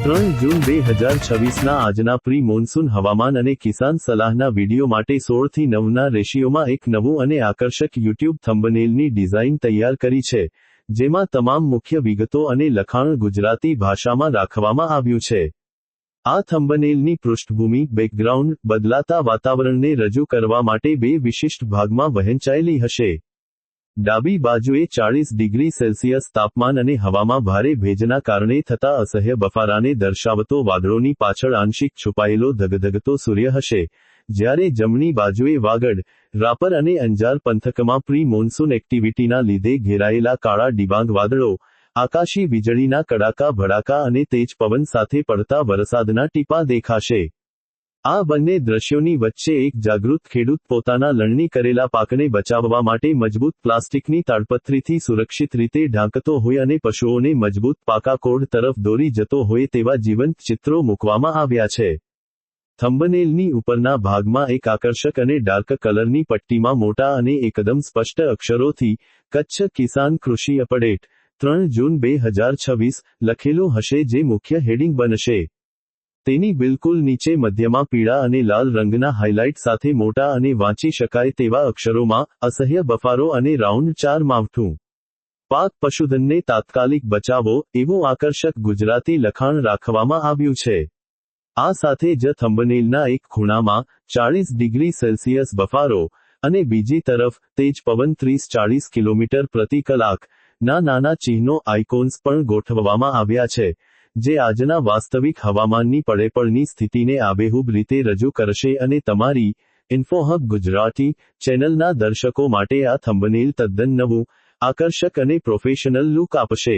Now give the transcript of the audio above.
3 જૂન 2026ના આજના pre monsoon હવામાન અને કિસાન સલાહના વિડીયો માટે 16 થી 9ના રેશિયોમાં એક નવું અને આકર્ષક યુટ્યુબ થંબનેલની ડિઝાઇન તૈયાર કરી છે, જેમાં તમામ મુખ્ય વિગતો અને લખાણ ગુજરાતી ભાષામાં રાખવામાં આવ્યું છે. આ થંબનેલની પૃષ્ઠભૂમિ બેકગ્રાઉન્ડ બદલાતા વાતાવરણને રજૂ કરવા માટે બે વિશિષ્ટ ભાગમાં વહેંચાયેલી હશે. ડાબી બાજુએ 40 ડિગ્રી સેલ્સિયસ તાપમાન અને હવામાં ભારે ભેજના કારણે થતા અસહ્ય બફારાને દર્શાવતો વાદળોની પાછળ આંશિક છુપાયેલો ધગધગતો સૂર્ય હશે, જ્યારે જમણી બાજુએ વાગડ, રાપર અને અંજાર પંથકમાં પ્રી મોન્સૂન એક્ટિવિટીના લીધે ઘેરાયેલા કાળા ડિબાંગ વાદળો, આકાશી વીજળીના કડાકા ભડાકા અને તેજ પવન સાથે પડતા વરસાદના ટીપાં દેખાશે. આ બંને દ્રશ્યોની વચ્ચે એક જાગૃત ખેડૂત પોતાના લણણી કરેલા પાકને બચાવવા માટે મજબૂત પ્લાસ્ટિકની તાડપત્રીથી સુરક્ષિત રીતે ઢાંકતો હોય અને પશુઓને મજબૂત પાકા કોડ તરફ દોરી જતો હોય તેવા જીવંત ચિત્રો મૂકવામાં આવ્યા છે. થંબનેલની ઉપરના ભાગમાં એક આકર્ષક અને ડાર્ક કલરની પટ્ટીમાં મોટા અને એકદમ સ્પષ્ટ અક્ષરોથી કચ્છ કિસાન કૃષિ અપડેટ 3 જૂન 2026 લખેલું હશે, જે મુખ્ય હેડિંગ બનશે. તેની બિલકુલ નીચે મધ્યમાં પીળા અને લાલ રંગના હાઇલાઇટ સાથે મોટા અને વાંચી શકાય તેવા અક્ષરોમાં અસહ્ય બફારો અને રાઉન્ડ 4 માવઠું. પાક પશુધનને તાત્કાલિક બચાવો એવું આકર્ષક ગુજરાતી લખાણ રાખવામાં આવ્યું છે. આ સાથે જ થંબનેલના એક ખૂણામાં 40 ડિગ્રી સેલ્સિયસ બફારો અને બીજી તરફ તેજ પવન 30-40 કિલોમીટર પ્રતિ કલાક ના નાના ચિહ્નો આઇકોન્સ પણ ગોઠવવામાં આવ્યા છે, જે આજના વાસ્તવિક હવામાનની પડેપણની સ્થિતિને આબેહૂબ રીતે રજૂ કરશે અને તમારી ઇન્ફોહબ ગુજરાતી ચેનલના દર્શકો માટે આ થંબનેલ તદ્દન નવું, આકર્ષક અને પ્રોફેશનલ લુક આપશે.